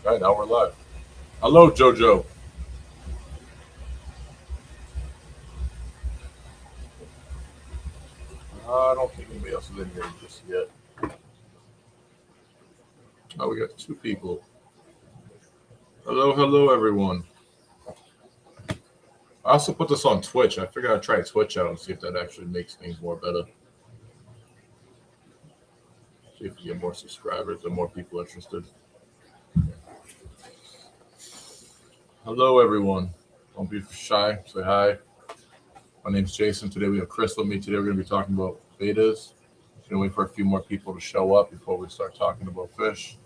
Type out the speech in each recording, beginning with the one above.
All right, now we're live. Hello, JoJo. I don't think anybody else is in here just yet. Oh, we got two people. Hello, everyone. I also put this on Twitch. I figured I'd try Twitch out and see if that actually makes things more better. See if we get more subscribers and more people interested. Hello, everyone. Don't be shy. Say hi. My name's Jason. Today we have Chris with me. Today we're going to be talking about betas. Going to wait for a few more people to show up before we start talking about fish.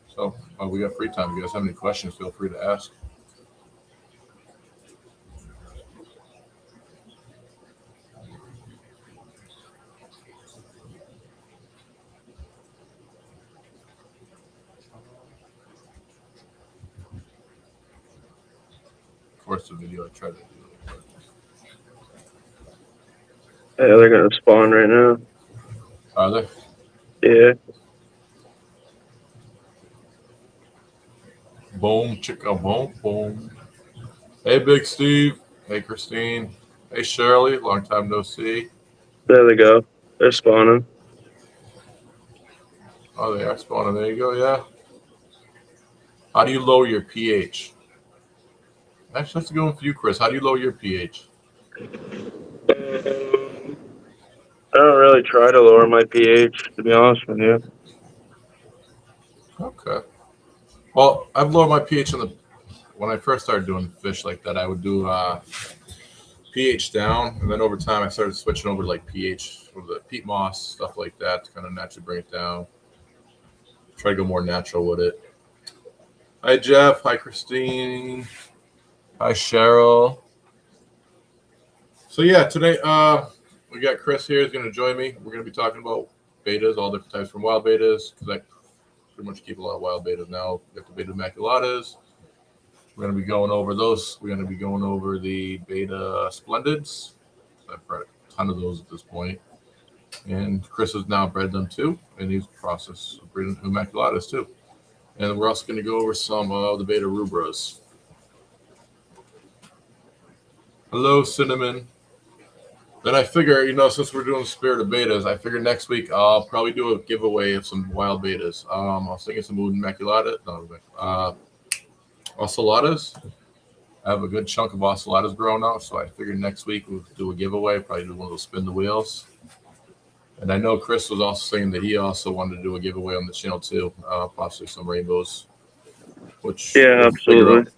So we got free time. If you guys have any questions, feel free to ask. Of course, the video I tried to do. Yeah, they're gonna spawn right now. Are they? Yeah. Boom, chicka, boom, boom. Hey, Big Steve. Hey, Christine. Hey, Shirley. Long time no see. There they go. They're spawning. Oh, they are spawning. There you go. Yeah. How do you lower your pH? Actually, let's go for you, Chris. How do you lower your pH? I don't really try to lower my pH, to be honest with you. Okay. Well, I've lowered my pH when I first started doing fish like that. I would do pH down, and then over time I started switching over to like pH with the peat moss, stuff like that, to kind of naturally bring it down. Try to go more natural with it. Hi, Jeff. Hi, Christine. Hi, Cheryl. So yeah, today we got Chris here. He's going to join me. We're going to be talking about betas, all different types from wild betas, because I pretty much keep a lot of wild betas now. We got the beta maculatas. We're going to be going over those. We're going to be going over the beta splendids. I've bred a ton of those at this point. And Chris has now bred them too, and he's process of breeding maculatas too. And we're also going to go over some of the beta rubras. Hello, Cinnamon. Then I figure, since we're doing Spirit of Betas, I figure next week I'll probably do a giveaway of some wild betas. I was thinking some Moon Immaculata, Ocellatas. I have a good chunk of Ocellatas growing out, so I figured next week we'll do a giveaway, probably do one of those spin the wheels. And I know Chris was also saying that he also wanted to do a giveaway on the channel too, possibly some rainbows. Which yeah, absolutely.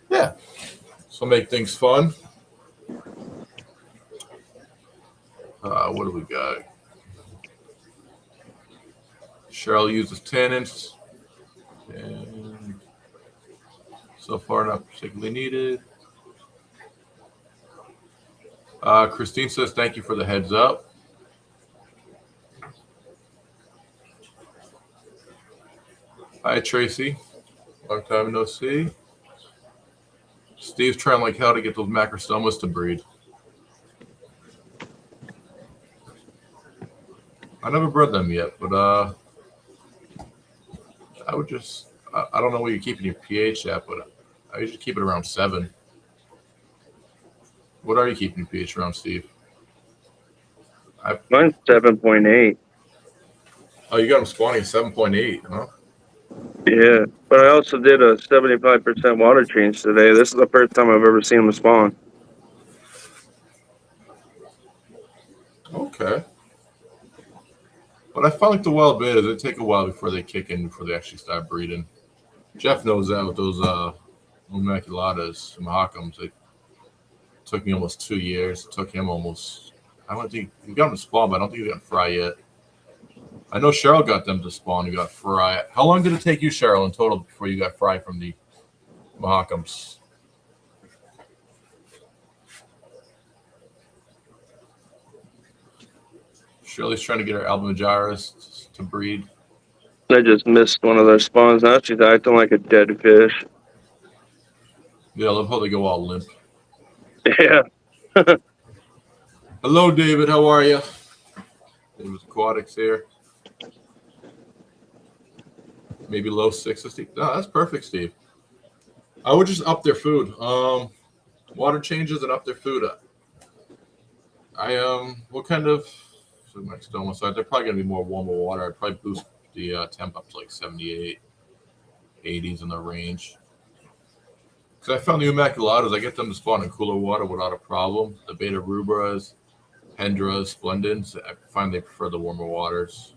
Yeah, so make things fun. What do we got? Cheryl uses 10-inch, and so far not particularly needed. Christine says thank you for the heads up. Hi, Tracy. Long time no see. Steve's trying like hell to get those macrostomas to breed. I never bred them yet, but I would just, I don't know where you're keeping your pH at, but I usually keep it around 7. What are you keeping your pH around, Steve? Mine's 7.8. Oh, you got them spawning 7.8, huh? Yeah, but I also did a 75% water change today. This is the first time I've ever seen them spawn. Okay. But I find like the wild betas, they take a while before they kick in, before they actually start breeding. Jeff knows that with those maculatas, Mahakams. It took me almost 2 years. It took him almost, I don't think, he got them to spawn, but I don't think he got fry yet. I know Cheryl got them to spawn. You got fry. How long did it take you, Cheryl, in total before you got fry from the Mahakams? Shirley's trying to get her Albumajaras to breed. I just missed one of their spawns. Now she's acting like a dead fish. Yeah, I love how they go all limp. Yeah. Hello, David. How are you? David's Aquatics here. maybe low sixes. No, that's perfect, Steve. I would just up their food. Water changes and up their food. What kind of? So my stone side, they're probably gonna be more warmer water. I'd probably boost the temp up to like 78, 80s in the range. Because I found the Immaculatas, I get them to spawn in cooler water without a problem. The Beta Rubras, Hendras, Splendens, I find they prefer the warmer waters.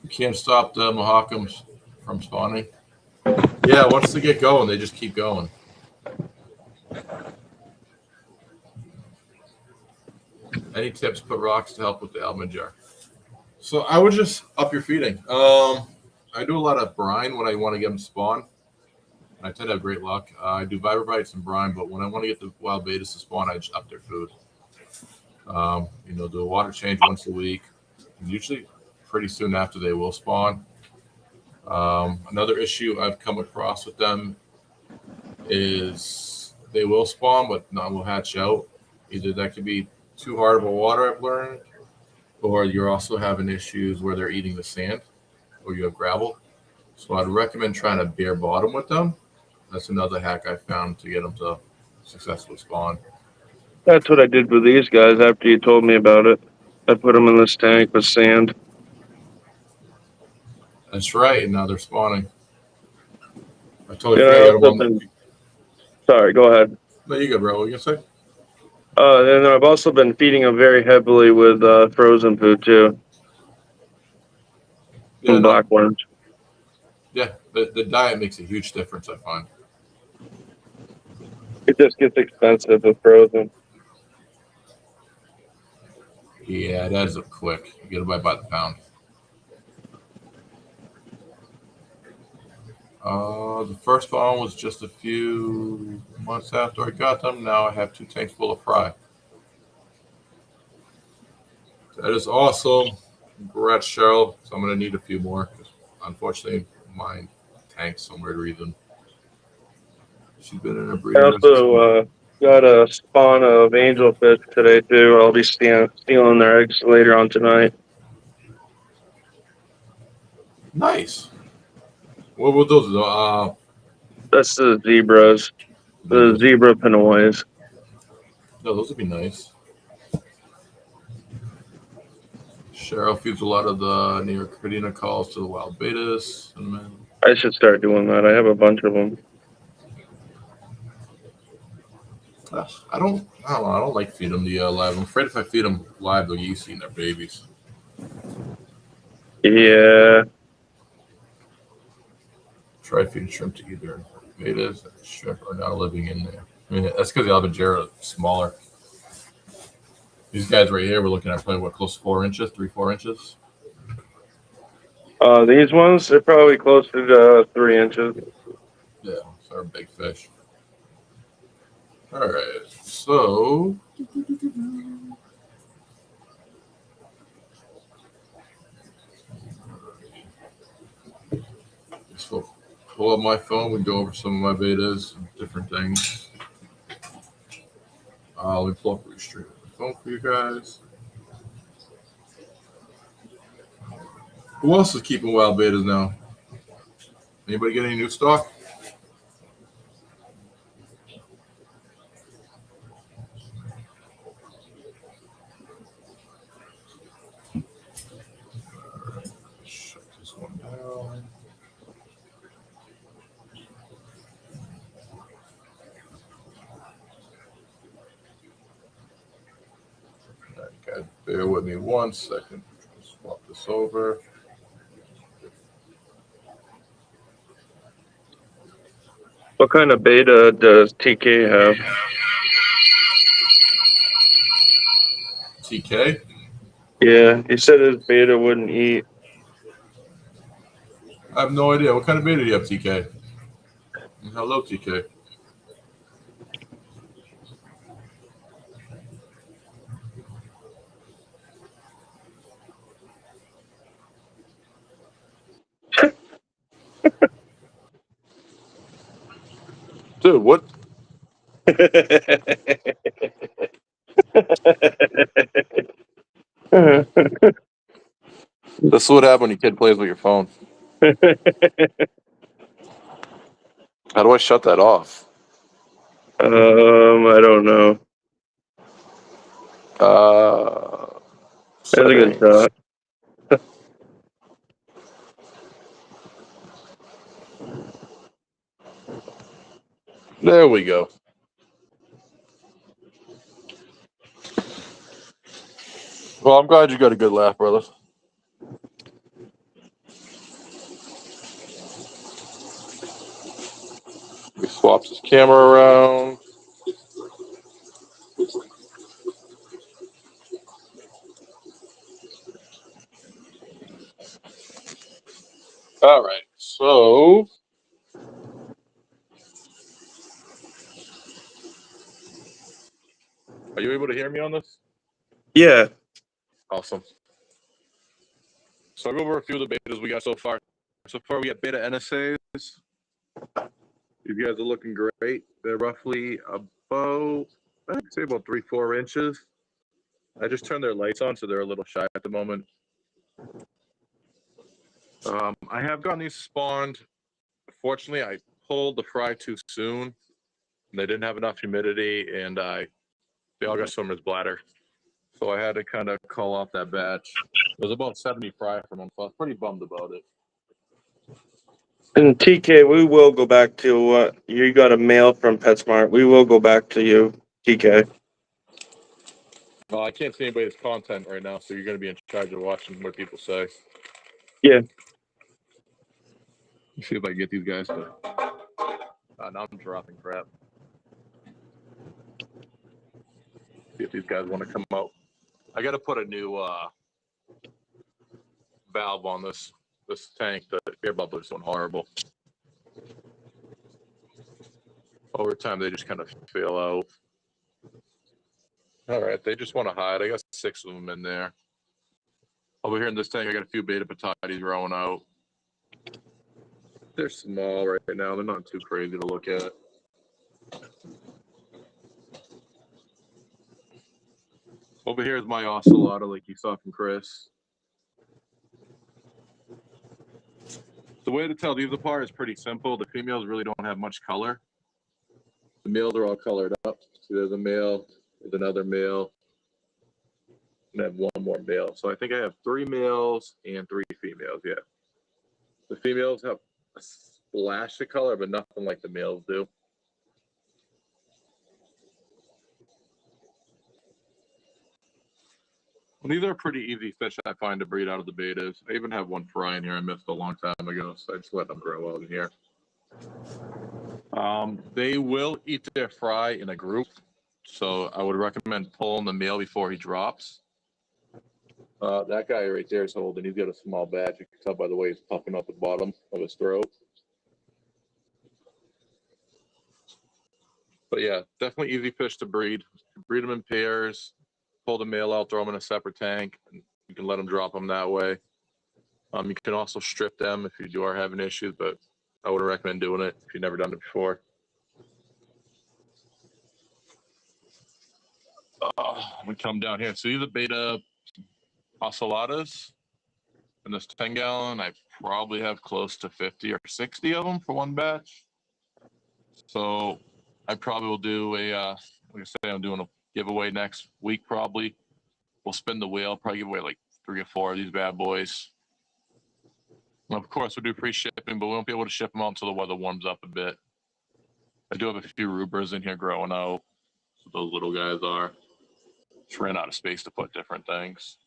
You can't stop the Mohawkums from spawning. Yeah, once they get going, they just keep going. Any tips? Put rocks to help with the almond jar. So I would just up your feeding. I do a lot of brine when I want to get them spawn. I tend to have great luck. I do Vibrobites and brine, but when I want to get the wild betas to spawn, I just up their food. Do a water change once a week. And usually pretty soon after they will spawn. Another issue I've come across with them is they will spawn, but none will hatch out. Either that could be too hard of a water, I've learned, or you're also having issues where they're eating the sand or you have gravel. So I'd recommend trying to bare bottom with them. That's another hack I found to get them to successfully spawn. That's what I did with these guys after you told me about it. I put them in this tank with sand. That's right, and now they're spawning. I totally And forgot I you got them also on. been, sorry, go ahead. No, you go, bro. What are you gonna say? And I've also been feeding them very heavily with frozen food too, Yeah, and no, black worms. yeah. The diet makes a huge difference, I find. It just gets expensive with frozen. Yeah, it adds up quick. You get it by the pound. The first spawn was just a few months after I got them. Now I have 2 tanks full of fry. That is awesome. Congrats, Cheryl. So I'm gonna need a few more. Unfortunately, my tank's somewhere to reason. She's been in a I breeding nest. also got a spawn of angelfish today too. I'll be stealing their eggs later on tonight. Nice. What were those? That's the zebras, the zebra pinoys. No, those would be nice. Cheryl feeds a lot of the Neocritina calls to the wild betas. I should start doing that. I have a bunch of them. I don't know. I don't like feeding them the live. I'm afraid if I feed them live, they'll get used to eating their babies. Yeah. Try feeding shrimp to either betas. Shrimp are now living in there. I mean, that's because the albigera are smaller. These guys right here, we're looking at probably close to 4 inches, 3-4 inches. These ones, they're probably closer to 3 inches. Yeah, so they're big fish. All right, so we'll pull up my phone. We go over some of my betas and different things. Let me pull up the stream the phone for you guys. Who else is keeping wild betas now? Anybody get any new stock? Shut this one down. All right, guys, bear with me 1 second. Swap this over. What kind of beta does TK have? TK? Yeah, he said his beta wouldn't eat. I have no idea. What kind of beta do you have, TK? Hello, TK. Dude, what? This is what happens when your kid plays with your phone. How do I shut that off? I don't know. That's a good Settings. shot. There we go. Well, I'm glad you got a good laugh, brother. We swapped his camera around. All right, so are you able to hear me on this? Yeah. Awesome. So I'll go over a few of the betas we got so far. So far, we got beta NSAs. You guys are looking great. They're roughly about, I'd say about 3-4 inches. I just turned their lights on, so they're a little shy at the moment. I have gotten these spawned. Fortunately, I pulled the fry too soon. They didn't have enough humidity, and they all got swimmer's bladder. So I had to kind of call off that batch. It was about 70 fry from them, so I was pretty bummed about it. And TK, we will go back to you got a mail from PetSmart. We will go back to you, TK. Well, I can't see anybody's content right now, so you're going to be in charge of watching what people say. Yeah. Let's see if I can get these guys to. Now I'm dropping crap. See if these guys want to come out. I got to put a new valve on this tank. The air bubble is doing horrible. Over time, they just kind of fail out. All right, they just want to hide. I got 6 of them in there. Over here in this tank, I got a few beta patatis growing out. They're small right now. They're not too crazy to look at. Over here is my ocelota, like you saw from Chris. The way to tell these apart is pretty simple. The females really don't have much color. The males are all colored up. See, there's a male, there's another male, and I have one more male. So I think I have 3 males and 3 females. Yeah. The females have a splash of color, but nothing like the males do. Well, these are pretty easy fish I find to breed out of the betas. I even have one fry in here I missed a long time ago, so I just let them grow out in here. They will eat their fry in a group, so I would recommend pulling the male before he drops. That guy right there is holding. He's got a small batch. You can tell by the way he's puffing up the bottom of his throat. But yeah, definitely easy fish to breed. Breed them in pairs. Pull the male out, throw them in a separate tank, and you can let them drop them that way. You can also strip them if you are having issues, but I would recommend doing it if you've never done it before. We come down here. So these are beta ocelotas. In this 10-gallon, I probably have close to 50 or 60 of them for one batch. So I probably will do a, like I say, I'm doing a giveaway next week probably. We'll spin the wheel, probably give away like 3 or 4 of these bad boys. And of course, we'll do free shipping, but we won't be able to ship them out until the weather warms up a bit. I do have a few rubers in here growing out. So those little guys are. Just ran out of space to put different things.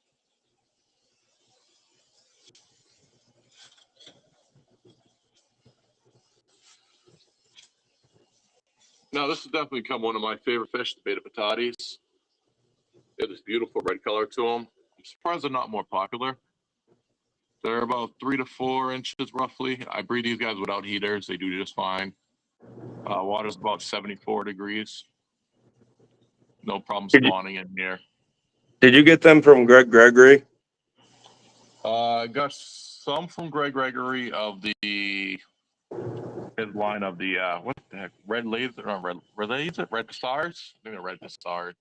Now, this has definitely become one of my favorite fish, the beta patatis. They have this beautiful red color to them. I'm surprised they're not more popular. They're about 3 to 4 inches roughly. I breed these guys without heaters. They do just fine. Water's about 74 degrees. No problem spawning in here. Did you get them from Greg Gregory? I got some from Greg Gregory of his line of the what the heck, red laser, red laser, red stars. I think they're red stars.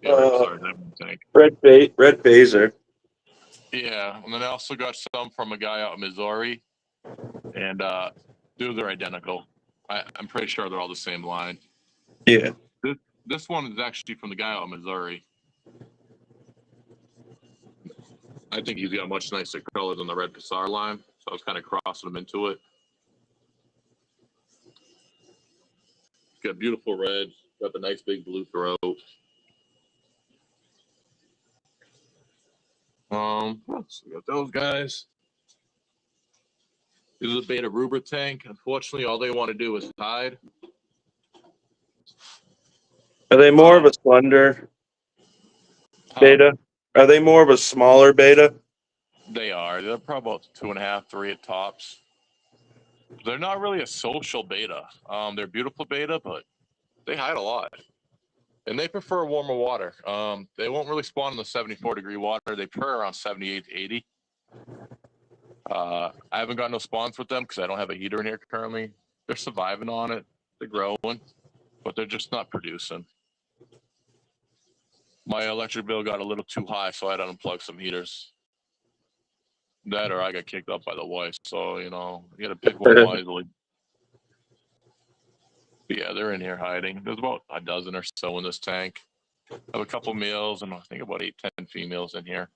Sorry, that tank. Red Phaser. Yeah, and then I also got some from a guy out in Missouri, and dude, they're identical. I'm pretty sure they're all the same line. Yeah. This one is actually from the guy out in Missouri. I think he's got much nicer colors than the red Pissar line, so I was kind of crossing them into it. Got beautiful red, got the nice big blue throat. So we got those guys. This is a Beta Ruber tank. Unfortunately, all they want to do is hide. Are they more of a slender beta? Are they more of a smaller beta? They are. They're probably about 2.5, 3 at tops. They're not really a social beta. They're beautiful beta, but they hide a lot. And they prefer warmer water. They won't really spawn in the 74-degree water. They prefer around 78 to 80. I haven't got no spawns with them because I don't have a heater in here currently. They're surviving on it. They're growing, but they're just not producing. My electric bill got a little too high, so I had to unplug some heaters. That or I got kicked up by the wife. So, you got to pick one wisely. But yeah, they're in here hiding. There's about a dozen or so in this tank. I have a couple males and I think about 8, 10 females in here.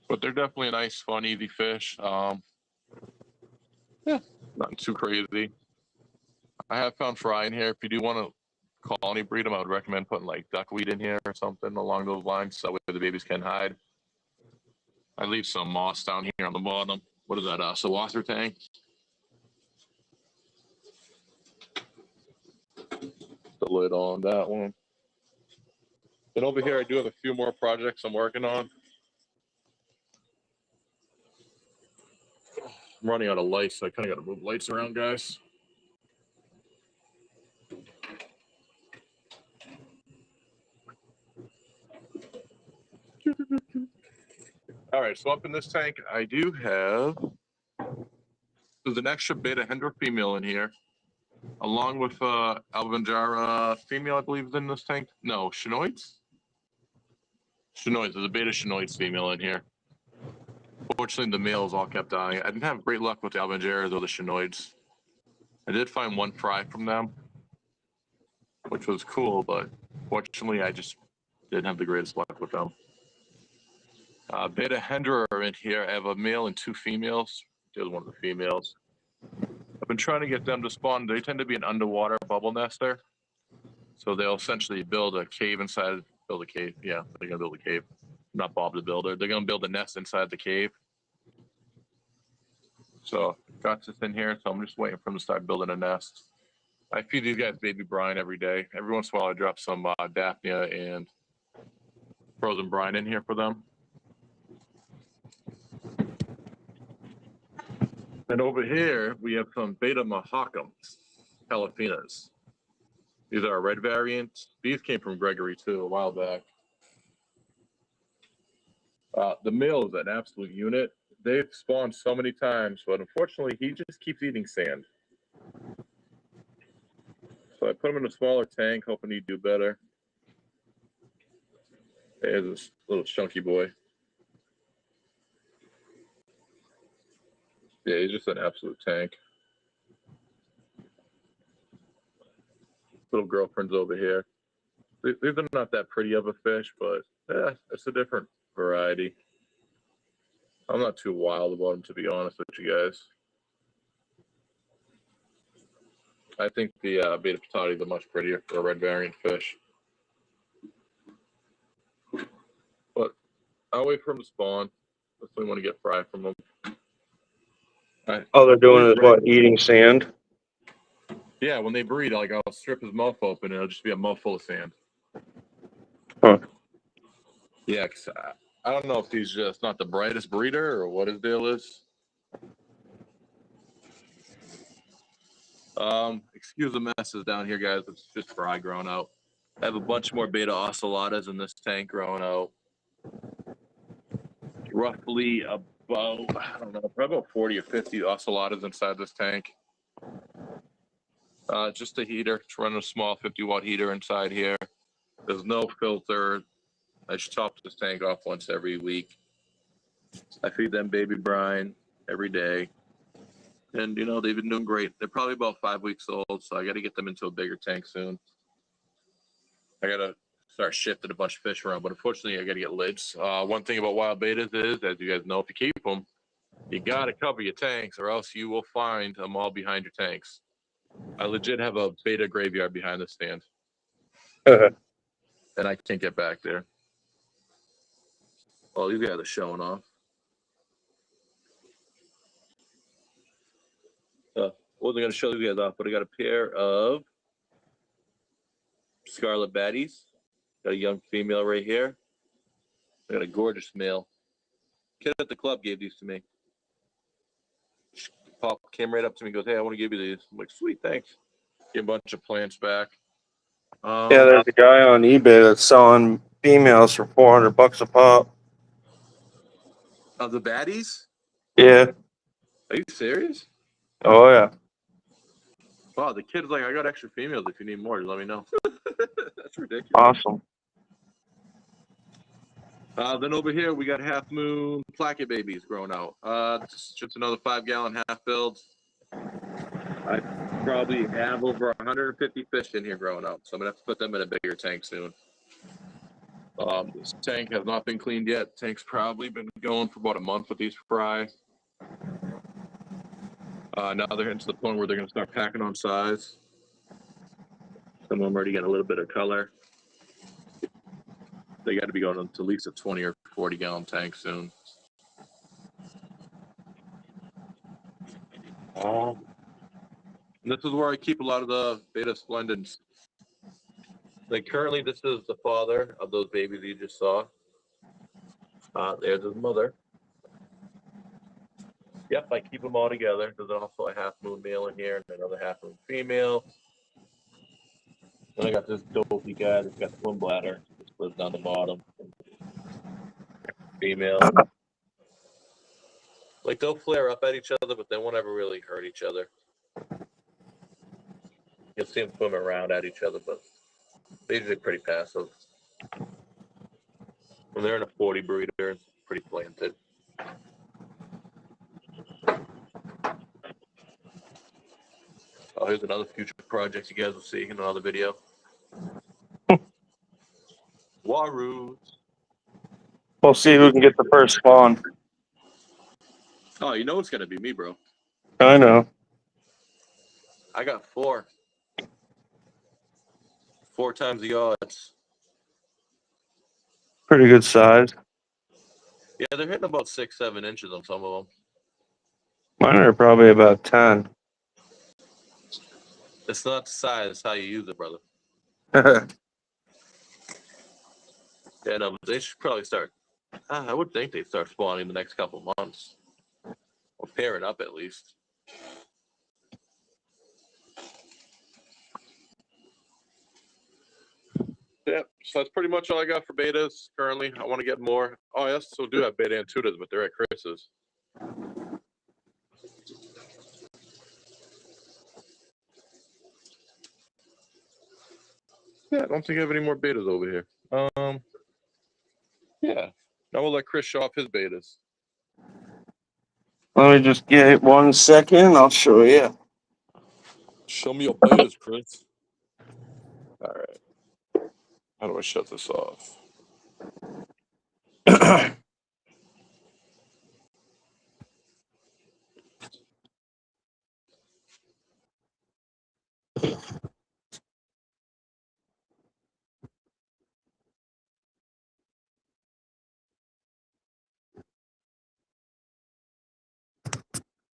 But they're definitely a nice, fun, easy fish. Yeah, not too crazy. I have found fry in here. If you do want to colony breed them, I would recommend putting like duckweed in here or something along those lines, so that way the babies can hide. I leave some moss down here on the bottom. What is that? Sawasser tank. The lid on that one. Then over here, I do have a few more projects I'm working on. I'm running out of lights, so I kind of got to move lights around, guys. All right, so up in this tank, I do have, there's an extra Beta Hendra female in here, along with Alvanjara female, I believe, is in this tank. No, Chinoids? Chinoids, there's a Beta Chinoids female in here. Fortunately, the males all kept dying. I didn't have great luck with the Alvanjaras or the Chinoids. I did find one fry from them, which was cool, but fortunately, I just didn't have the greatest luck with them. Beta Hendra are in here. I have a male and 2 females. There's one of the females. I've been trying to get them to spawn. They tend to be an underwater bubble nester. So they'll essentially build a cave inside, build a cave. Yeah, they're going to build a cave. Not Bob the Builder. They're going to build a nest inside the cave. So got this in here, so I'm just waiting for them to start building a nest. I feed these guys baby brine every day. Every once in a while, I drop some Daphnia and frozen brine in here for them. And over here, we have some Beta Mahakams, Califinas. These are a red variant. These came from Gregory, too, a while back. The male is an absolute unit. They've spawned so many times, but unfortunately, he just keeps eating sand. So I put him in a smaller tank, hoping he'd do better. There's this little chunky boy. Yeah, he's just an absolute tank. Little girlfriend's over here. These are not that pretty of a fish, but yeah, it's a different variety. I'm not too wild about them, to be honest with you guys. I think the Beta Patatis are much prettier for a red variant fish. But I'll wait for them to spawn. Definitely want to get fry from them. All they're doing is what? Eating sand? Yeah, when they breed, like I'll strip his mouth open and it'll just be a mouth full of sand. Huh. Yeah, cause I don't know if he's just not the brightest breeder or what his deal is. Excuse the messes down here, guys. It's just fry growing out. I have a bunch more Beta ocellatas in this tank growing out. Roughly about, I don't know, probably about 40 or 50 ocellatas inside this tank. Just a heater. It's running a small 50-watt heater inside here. There's no filter. I should top this tank off once every week. I feed them baby brine every day. And, you know, they've been doing great. They're probably about 5 weeks old, so I got to get them into a bigger tank soon. I got to start shifting a bunch of fish around, but unfortunately, I got to get lids. One thing about wild betas is, as you guys know, if you keep them, you got to cover your tanks, or else you will find them all behind your tanks. I legit have a beta graveyard behind the stand. And I can't get back there. Oh, these guys are showing off. Wasn't going to show you guys off, but I got a pair of scarlet baddies. Got a young female right here. I got a gorgeous male. Kid at the club gave these to me. Pop came right up to me and goes, "Hey, I want to give you these." I'm like, "Sweet, thanks." Get a bunch of plants back. Yeah, there's a guy on eBay that's selling females for $400 a pop. Of the baddies? Yeah. Are you serious? Oh yeah. Wow, the kid's like, "I got extra females. If you need more, let me know." That's ridiculous. Awesome. Then over here we got half moon placket babies growing out. Just another 5-gallon half build. I probably have over 150 fish in here growing out, so I'm gonna have to put them in a bigger tank soon. This tank has not been cleaned yet. Tank's probably been going for about a month with these fry. Now they're getting to the point where they're gonna start packing on size. Some of them already get a little bit of color. They got to be going to at least a 20 or 40-gallon tank soon. And this is where I keep a lot of the beta splendens. Like currently, this is the father of those babies you just saw. There's his mother. Yep, I keep them all together. There's also a half moon male in here and another half moon female. Then I got this dopey guy that's got swim bladder. Just lives down the bottom. Female. Like they'll flare up at each other, but they won't ever really hurt each other. You'll see them swim around at each other, but they're usually pretty passive. When they're in a 40 breeder, it's pretty planted. Oh, here's another future project you guys will see in another video. Waroos. We'll see who can get the first spawn. Oh, you know it's gonna be me, bro. I know. I got 4. 4 times the odds. Pretty good size. Yeah, they're hitting about 6-7 inches on some of them. Mine are probably about 10. It's not the size, it's how you use it, brother. Yeah, no, but they should probably start. I would think they'd start spawning in the next couple months. Or pairing up at least. Yeah, so that's pretty much all I got for betas currently. I want to get more. Oh, I also do have beta antutas, but they're at Chris's. Yeah, I don't think I have any more betas over here. Yeah. Now we'll let Chris show off his betas. Let me just get 1 second. I'll show you. Show me your betas, Chris. All right. How do I shut this off?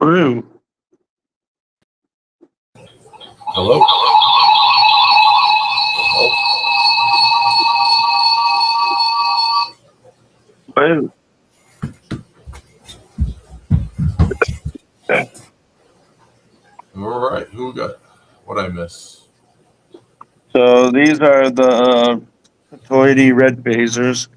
Brew. Hello? Brew. All right. Who got what I miss? So these are the Patoides red phasers.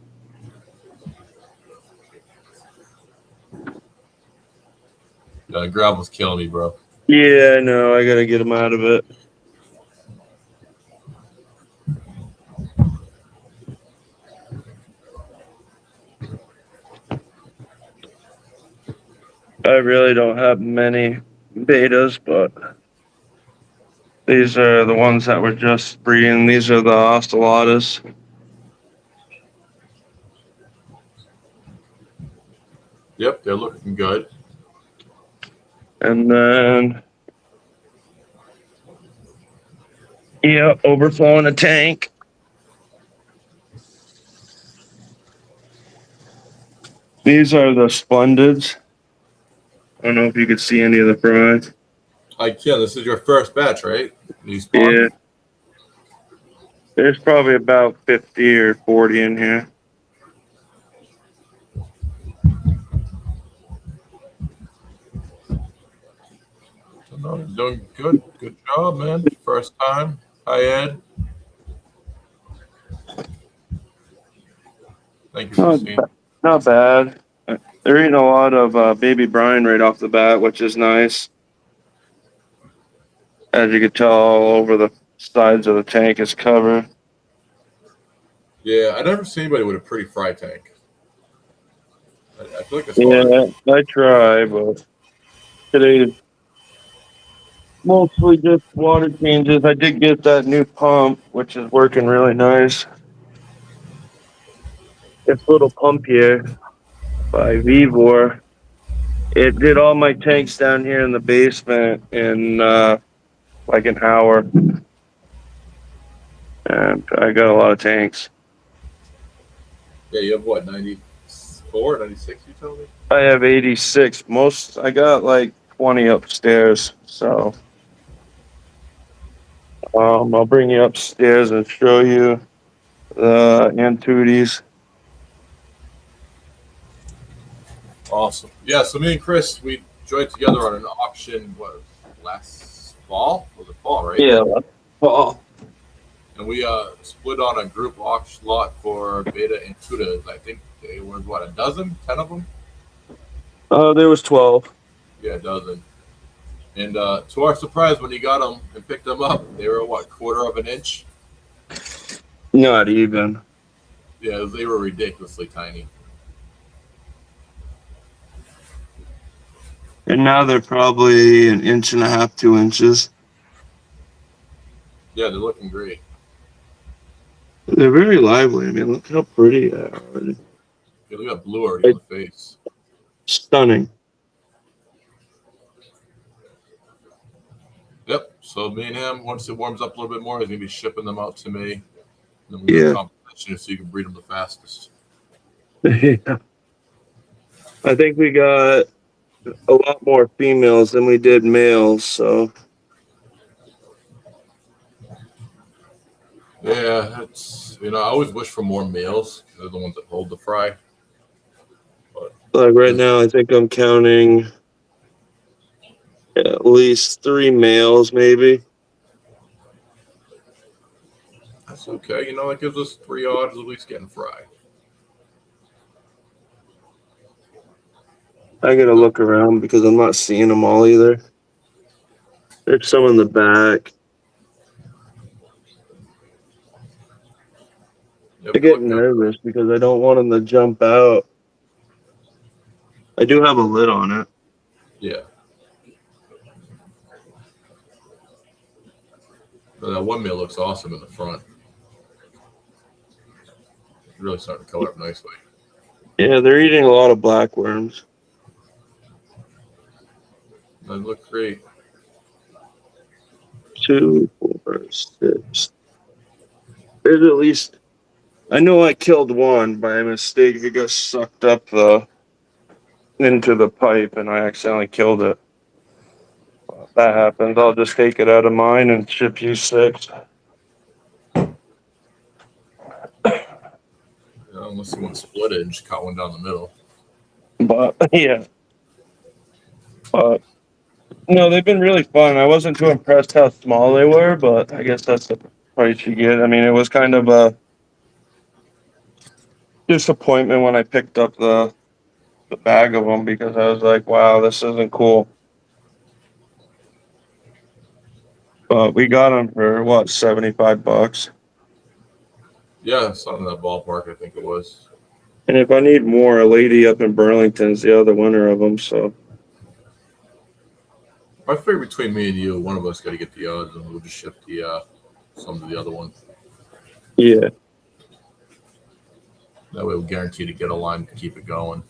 Gravel's killing me, bro. Yeah, I know. I gotta get them out of it. I really don't have many betas, but these are the ones that were just breeding. These are the ostellatas. Yep, they're looking good. And then, yeah, overflowing a tank. These are the Splendids. I don't know if you could see any of the fries. I can. This is your first batch, right? You spawned? Yeah, there's probably about 50 or 40 in here. No, you're doing good. Good job, man. First time. Hi, Ed. Thank you for Not, seeing. not bad. They're eating a lot of baby brine right off the bat, which is nice. As you can tell, all over the sides of the tank is covered. Yeah, I never seen anybody with a pretty fry tank. I feel like it's hard. Yeah, I try, but today mostly just water changes. I did get that new pump, which is working really nice. This little pump here by Vivor. It did all my tanks down here in the basement in like an hour. And I got a lot of tanks. Yeah, you have what, 94, 96, you told me? I have 86. I got like 20 upstairs. So I'll bring you upstairs and show you the Antuties. Awesome. Yeah, so me and Chris, we joined together on an auction, what, last fall? Was it fall, right? Yeah. Well, And we split on a group auction lot for beta and tutas. I think they were, what, a dozen? 10 of them? there was 12. Yeah, a dozen. And to our surprise, when he got them and picked them up, they were, what, quarter of an inch? Not even. Yeah, they were ridiculously tiny. And now they're probably an inch and a half, 2 inches. Yeah, they're looking great. They're very lively. I mean, look how pretty they are already. Yeah, look at that blue already on the face. Stunning. Yep. So me and him, once it warms up a little bit more, he's gonna be shipping them out to me. And then we'll do a competition so you can breed them the fastest. Yeah. I think we got a lot more females than we did males, so Yeah, it's I always wish for more males. They're the ones that hold the fry. But like right now I think I'm counting at least 3 males maybe. that's okay. That gives us 3 odds of at least getting fry. I gotta look around because I'm not seeing them all either. There's some in the back. I get nervous because I don't want them to jump out. I do have a lid on it. Yeah. But that one male looks awesome in the front. It's really starting to color up nicely. Yeah, they're eating a lot of blackworms. They look great. 2, 4, 6. There's at least. I know I killed one by mistake. It got sucked up into the pipe, and I accidentally killed it. If that happens, I'll just take it out of mine and ship you 6. Unless you want to split it and just cut one down the middle. But yeah, but no, they've been really fun. I wasn't too impressed how small they were, but I guess that's the price you get. I mean, it was kind of a disappointment when I picked up the bag of them because I was like, wow, this isn't cool. But we got them for what, $75? Yeah, something in that ballpark, I think it was. And if I need more, a lady up in Burlington's the other winner of them. So I figure between me and you, one of us got to get the odds, and we'll just shift the some to the other one. Yeah. That way, we'll guarantee to get a line to keep it going.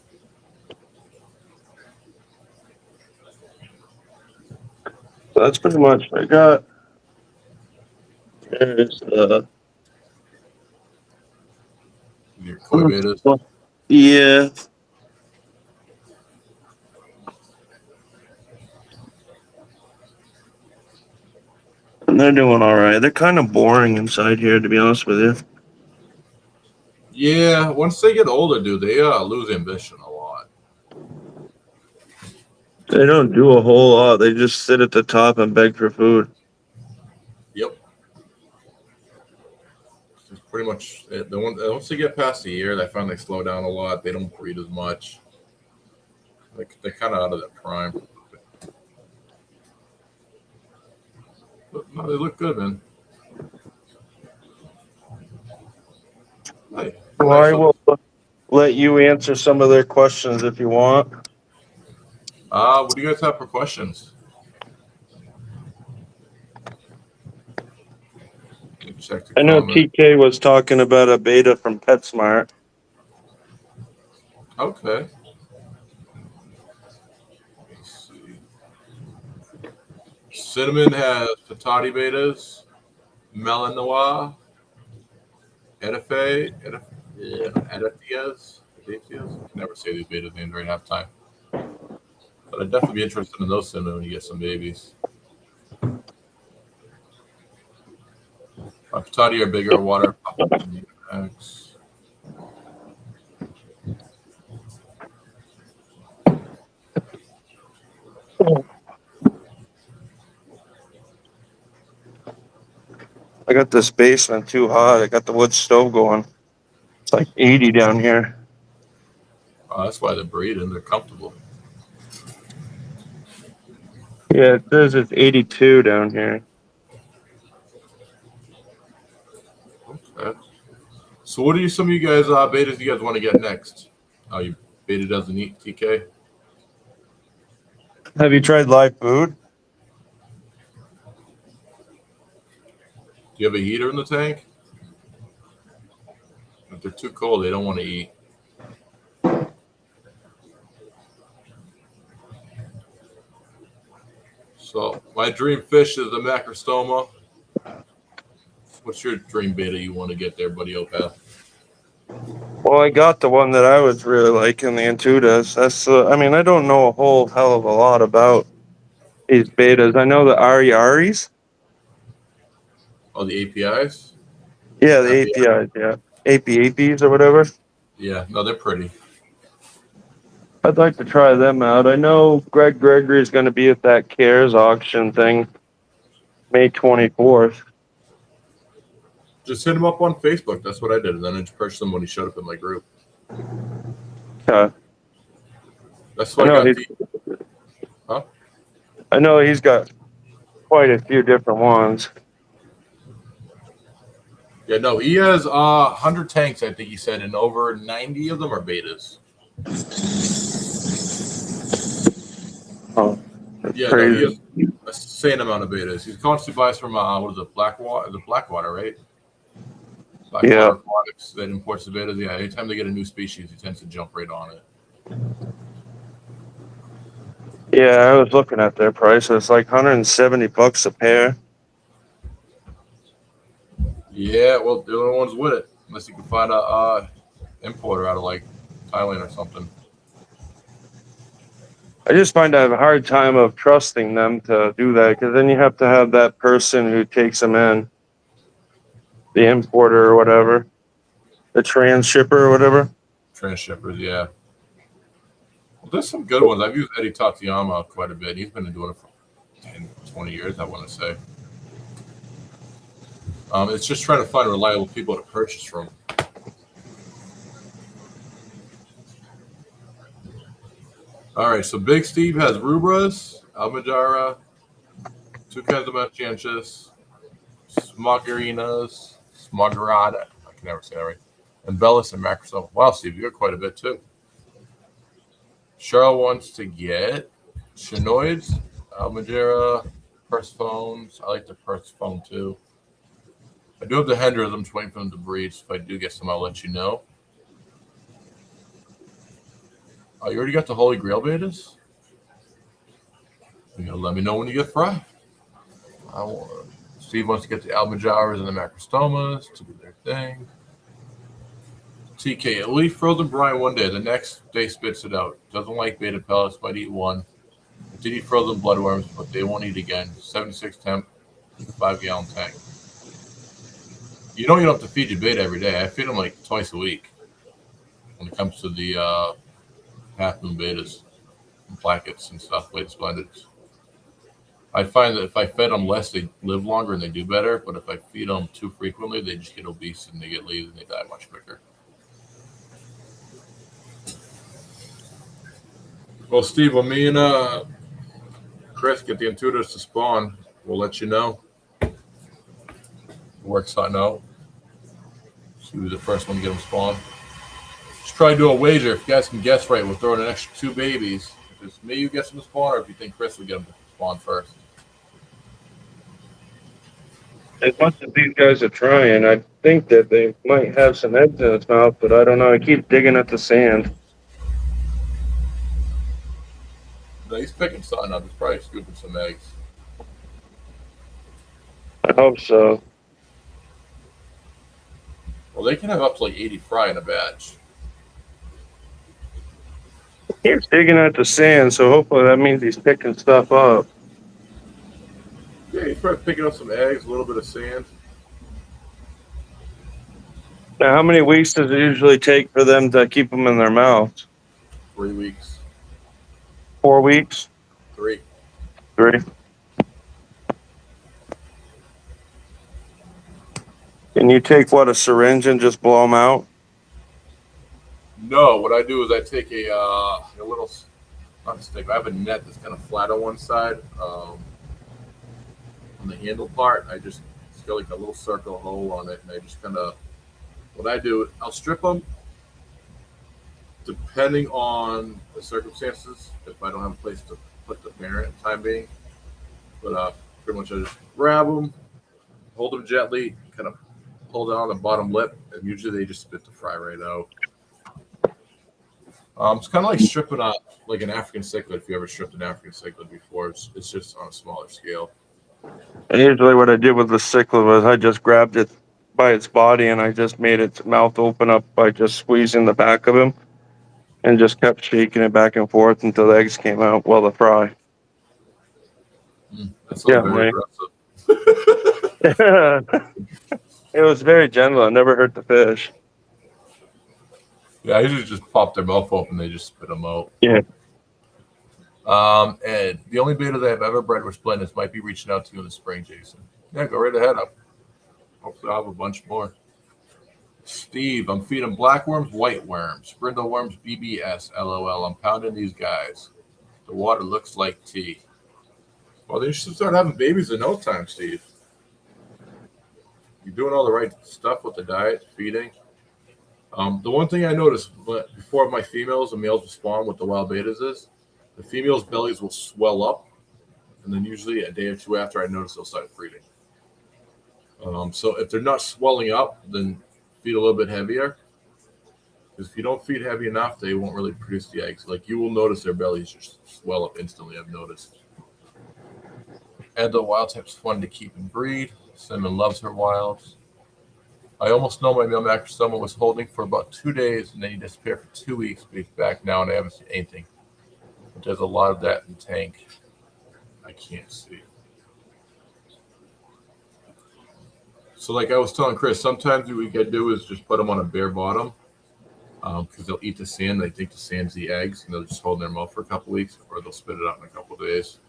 So that's pretty much what I got. There's Your koi betas. yeah. And they're doing all right. They're kind of boring inside here, to be honest with you. Yeah, once they get older, dude, they lose ambition a lot. They don't do a whole lot. They just sit at the top and beg for food. Yep. It's pretty much it. Once they get past a year, I find they slow down a lot. They don't breed as much. Like they're kind of out of their prime. But no, they look good, man. Hey, Well, nice I will let you answer some of their questions if you want. what do you guys have for questions? Check the I know comment. TK was talking about a beta from PetSmart. Okay. Let's see. Cinnamon has Patati betas, Melanois, Edife, Editias. I can never say these betas names right half time. But I'd definitely be interested in those cinnamon when you get some babies. Patati are bigger water. I got this basement too hot. I got the wood stove going. It's like 80 down here. That's why they're breeding. They're comfortable. Yeah, it says it's 82 down here. Okay. So what are some of you guys betas you guys want to get next? Oh, you beta doesn't eat TK? Have you tried live food? Do you have a heater in the tank? If they're too cold, they don't want to eat. So my dream fish is the macrostoma. What's your dream beta you want to get there, buddy Opath? Well, I got the one that I was really liking, the Antutas. That's I mean, I don't know a whole hell of a lot about these betas. I know the Ariaris. Oh, the APIs? Yeah, the API? APIs, yeah. APs or whatever. Yeah, no, they're pretty. I'd like to try them out. I know Greg Gregory is going to be at that CARES auction thing May 24th. Just hit him up on Facebook. That's what I did. And then I just purchased them when he showed up in my group. That's why I got the. Huh? I know he's got quite a few different ones. Yeah, no, he has 100 tanks, I think he said, and over 90 of them are betas. Oh, yeah, crazy. No, he has a insane amount of betas. He constantly buys from what is it, Blackwater? The Blackwater, right? Blackwater Aquatics that imports the betas. Yeah, anytime they get a new species, he tends to jump right on it. Yeah, I was looking at their price. It's like $170 a pair. Yeah, well, they're the only ones with it, unless you can find a importer out of like Thailand or something. I just find I have a hard time of trusting them to do that because then you have to have that person who takes them in, the importer or whatever, the transshipper or whatever. Transshippers, yeah. Well, there's some good ones. I've used Eddie Tatayama quite a bit. He's been doing it for 10, 20 years, I want to say. It's just trying to find reliable people to purchase from. All right, so Big Steve has Rubras, Almajara, two kinds of Machiensis, Smoggerinas, Smoggerata, I can never say that right, and Bellis and Macrosome. Wow, Steve, you got quite a bit too. Cheryl wants to get Chinoids, Almagera, Persophones. I like the Persephone too. I do have the Hendras. I'm just waiting for them to breed. So if I do get some, I'll let you know. Oh, you already got the Holy Grail betas? You know, let me know when you get Fry. I want. Steve wants to get the Almajaras and the Macrostomas to do their thing. TK, at least frozen brine one day. The next day spits it out. Doesn't like beta pellets. Might eat one. Did eat frozen bloodworms, but they won't eat again. 76 temp, 5-gallon tank. You don't have to feed your beta every day. I feed them like twice a week when it comes to the half moon betas and plackets and stuff, late splendid. I find that if I fed them less, they live longer and they do better. But if I feed them too frequently, they just get obese and they get lazy and they die much quicker. Well, Steve, when me and Chris get the intuitors to spawn, we'll let you know. Work something out. See who's the first one to get them spawned. Just try to do a wager. If you guys can guess right, we'll throw in an extra 2 babies. If it's me who gets them to spawn, or if you think Chris will get them to spawn first. As much as these guys are trying, I think that they might have some eggs in its mouth, but I don't know. I keep digging at the sand. No, he's picking something up. He's probably scooping some eggs. I hope so. Well, they can have up to like 80 fry in a batch. He's digging at the sand, so hopefully that means he's picking stuff up. Yeah, he's probably picking up some eggs, a little bit of sand. Now, how many weeks does it usually take for them to keep them in their mouths? 3 weeks. 4 weeks? 3. 3. Can you take, a syringe and just blow them out? No, what I do is I take a little, not a stick, I have a net that's kind of flat on one side. On the handle part, it's got like a little circle hole on it, and I just kind of, what I do, I'll strip them depending on the circumstances. If I don't have a place to put the parent at the time being, but pretty much I just grab them, hold them gently, kind of pull down the bottom lip, and usually they just spit the fry right out. It's kind of like stripping out like an African cichlid. If you ever stripped an African cichlid before, it's just on a smaller scale. And usually what I did with the cichlid was I just grabbed it by its body and I just made its mouth open up by just squeezing the back of him and just kept shaking it back and forth until the eggs came out. Well, the fry. That sounds very aggressive. It was very gentle. It never hurt the fish. Yeah, I usually just pop their mouth open. They just spit them out. Yeah. And the only beta that I've ever bred with splendors might be reaching out to you in the spring, Jason. Yeah, go right ahead. Hopefully I'll have a bunch more. Steve, I'm feeding black worms, white worms, brindle worms, BBS, LOL. I'm pounding these guys. The water looks like tea. Well, they should start having babies in no time, Steve. You're doing all the right stuff with the diet, feeding. The one thing I noticed before my females and males will spawn with the wild betas is the females' bellies will swell up, and then usually a day or two after, I notice they'll start breeding. So if they're not swelling up, then feed a little bit heavier. Because if you don't feed heavy enough, they won't really produce the eggs. Like you will notice their bellies just swell up instantly. I've noticed. And the wild type's fun to keep and breed. Cinnamon loves her wilds. I almost know my male macrostoma was holding for about 2 days, and then he disappeared for 2 weeks, but he's back now, and I haven't seen anything. But there's a lot of that in the tank. I can't see. So like I was telling Chris, sometimes what we can do is just put them on a bare bottom because they'll eat the sand. They think the sand's the eggs, and they'll just hold their mouth for a couple weeks, or they'll spit it out in a couple of days.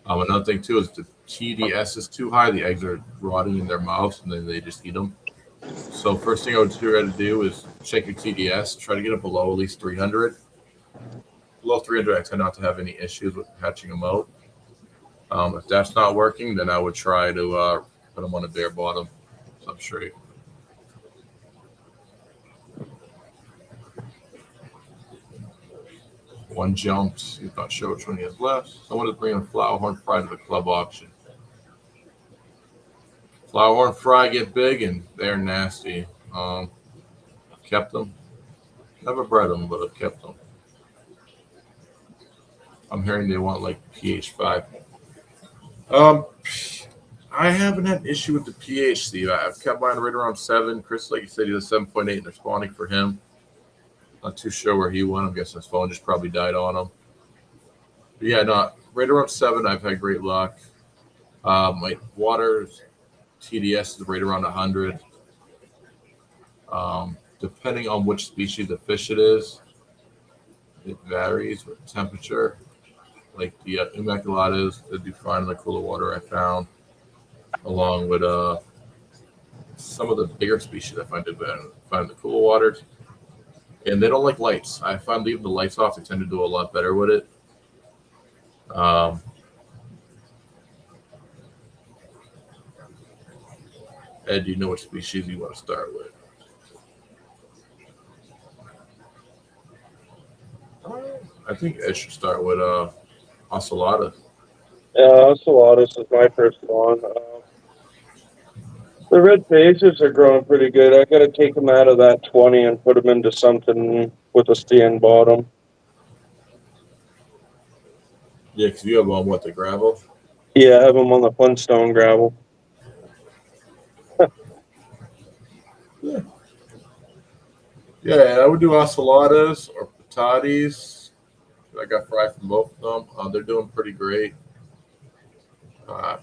Another thing, too, is the TDS is too high. The eggs are rotting in their mouths, and then they just eat them. So first thing I would try to do is check your TDS. Try to get it below at least 300. Below 300, I tend not to have any issues with hatching them out. If that's not working, then I would try to put them on a bare bottom substrate. One jumped. He's not sure which one he has left. Someone is bringing flower horn fry to the club auction. Flower horn fry get big and they're nasty. I've kept them. Never bred them, but I've kept them. I'm hearing they want like pH 5. Um, I haven't had an issue with the pH, Steve. I've kept mine right around 7. Chris, like you said, he was 7.8 and they're spawning for him. Not too sure where he went. I'm guessing his phone just probably died on him. But yeah, no, right around 7, I've had great luck. My water TDS is right around 100. Depending on which species of fish it is, it varies with temperature. Like the Immaculatas, they do fine in the cooler water I found, along with some of the bigger species I find in the cooler waters. And they don't like lights. I find leaving the lights off, they tend to do a lot better with it. Ed, do you know what species you want to start with? I think Ed should start with Ocelota. Yeah, Ocelotus is my first one. The red faces are growing pretty good. I got to take them out of that 20 and put them into something with a stand bottom. Yeah, because you have on what, the gravel? Yeah, I have them on the Flintstone gravel. Yeah. Yeah, I would do Ocelotas or Patatis. I got fried from both of them. They're doing pretty great. Uh,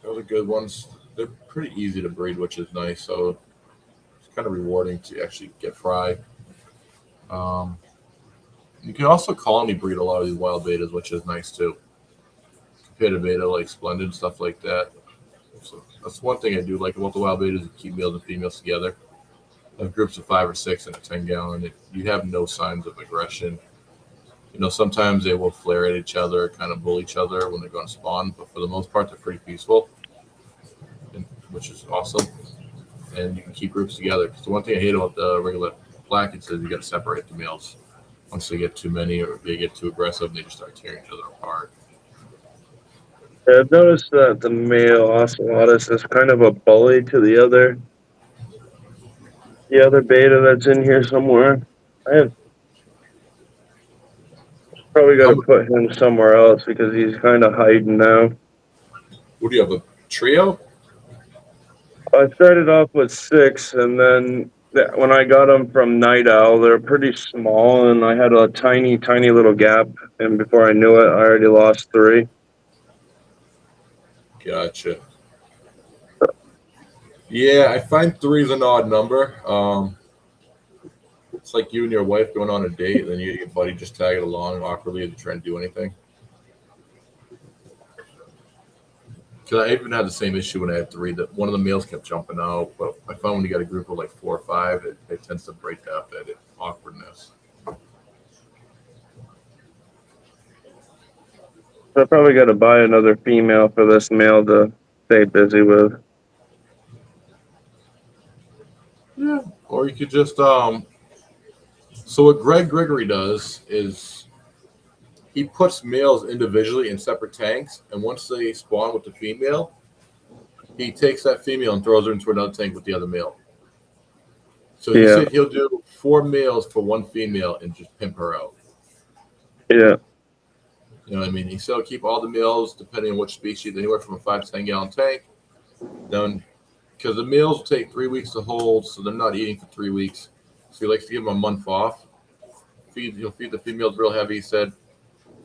those are good ones. They're pretty easy to breed, which is nice. So it's kind of rewarding to actually get fry. Um, you can also colony breed a lot of these wild betas, which is nice too. Compared to beta, like Splendid, stuff like that. So that's one thing I do like about the wild betas is keep males and females together. Have groups of 5 or 6 in a 10-gallon. You have no signs of aggression. Sometimes they will flare at each other, kind of bully each other when they're going to spawn, but for the most part, they're pretty peaceful, which is awesome. And you can keep groups together. Because the one thing I hate about the regular blackets is you got to separate the males. Once they get too many or they get too aggressive, they just start tearing each other apart. Yeah, I've noticed that the male Ocelotus is kind of a bully to the other beta that's in here somewhere. I have probably got How, to put him somewhere else because he's kind of hiding now. what do you have, a trio? I started off with 6, and then when I got them from Night Owl, they're pretty small, and I had a tiny, tiny little gap. And before I knew it, I already lost 3. Gotcha. Yeah, I find 3 is an odd number. It's like you and your wife going on a date, and then you and your buddy just tag it along awkwardly as you try to do anything. Because I even had the same issue when I had 3. That one of the males kept jumping out, but I found when you got a group of like 4 or 5, it tends to break up that awkwardness. So I probably got to buy another female for this male to stay busy with. Yeah. Or you could just So what Greg Gregory does is he puts males individually in separate tanks, and once they spawn with the female, he takes that female and throws her into another tank with the other male. So he said he'll do 4 males for 1 female and just pimp her out. Yeah. You know what I mean? He said he'll keep all the males, depending on which species, anywhere from a 5 to 10-gallon tank. Then, because the males will take 3 weeks to hold, so they're not eating for 3 weeks. So he likes to give them a month off. He'll feed the females real heavy. He said,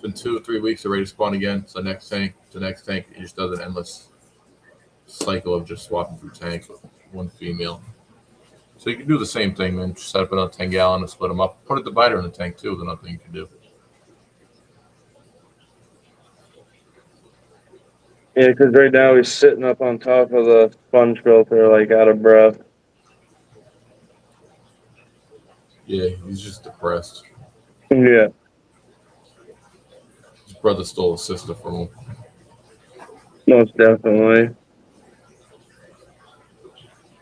in 2 or 3 weeks, they're ready to spawn again. So next tank to next tank. He just does an endless cycle of just swapping through tanks with 1 female. So you can do the same thing, man. Just set up another 10-gallon and split them up. Put a divider in the tank too. Is another thing you can do. Yeah, because right now he's sitting up on top of the sponge filter, like out of breath. Yeah, he's just depressed. Yeah. His brother stole his sister from him. Most definitely.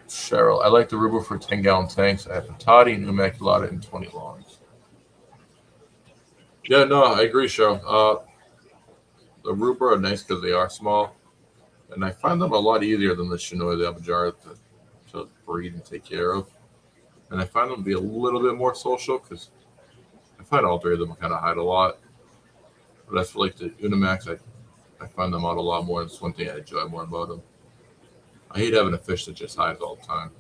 Cheryl, I like the Ruber for 10-gallon tanks. I have a Toddy and Immaculata in 20 longs. Yeah, no, I agree, Cheryl. The Ruber are nice because they are small, and I find them a lot easier than the Chinois, the Abajara to breed and take care of. And I find them to be a little bit more social because I find all three of them kind of hide a lot. But as for like the Unimax, I find them out a lot more. That's one thing I enjoy more about them. I hate having a fish that just hides all the time.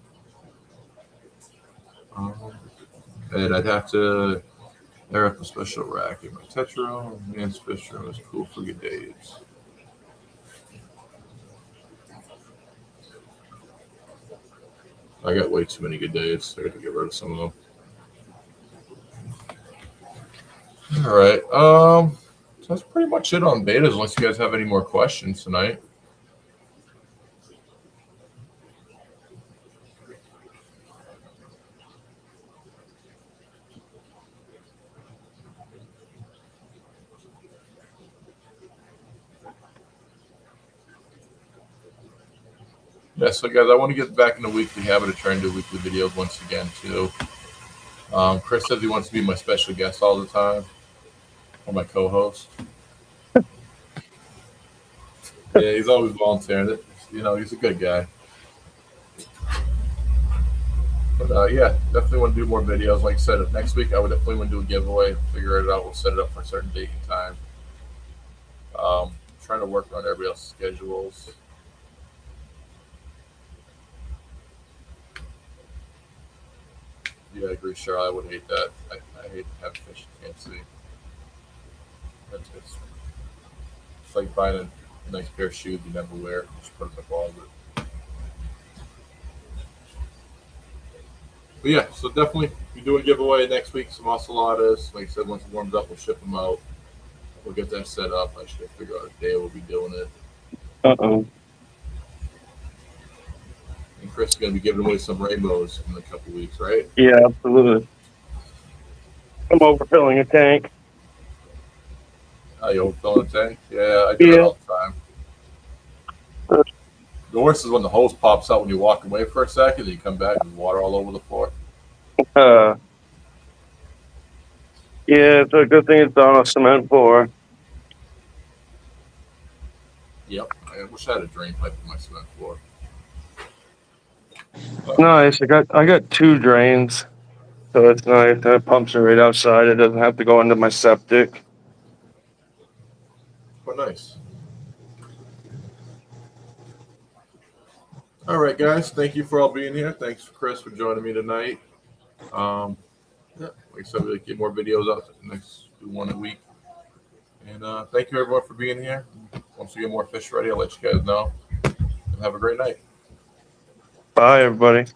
Um, and I'd have to air up a special rack in my Tetra. Man's fish room is cool for good days. I got way too many good days. I got to get rid of some of them. All right. So that's pretty much it on betas. Unless you guys have any more questions tonight. Yeah, so guys, I want to get back in the weekly habit of trying to do weekly videos once again too. Chris says he wants to be my special guest all the time, or my co-host. Yeah, he's always volunteering. You know, he's a good guy. But yeah, definitely want to do more videos. Like I said, next week I would definitely want to do a giveaway. Figure it out. We'll set it up for a certain date and time. Trying to work around everybody else's schedules. Yeah, I agree, Cheryl. I would hate that. I hate having fish you can't see. It's like buying a nice pair of shoes you never wear. Just put it in the closet. But yeah, so definitely we do a giveaway next week. Some ocellatas. Like I said, once it warms up, we'll ship them out. We'll get that set up. I should figure out a day we'll be doing it. Uh-oh. And Chris is going to be giving away some rainbows in a couple weeks, right? Yeah, absolutely. I'm overfilling a tank. You overfilling the tank? Yeah, I do that all the time. The worst is when the hose pops out when you walk away for a second, and you come back and water all over the floor. Yeah, it's a good thing it's on a cement floor. Yep. I wish I had a drain pipe in my cement floor. Nice. I got 2 drains, so it's nice. It pumps it right outside. It doesn't have to go into my septic. Oh, nice. All right, guys. Thank you for all being here. Thanks, Chris, for joining me tonight. Yeah, like I said, we'll get more videos out next one a week. And thank you, everyone, for being here. Once we get more fish ready, I'll let you guys know. And have a great night. Bye, everybody.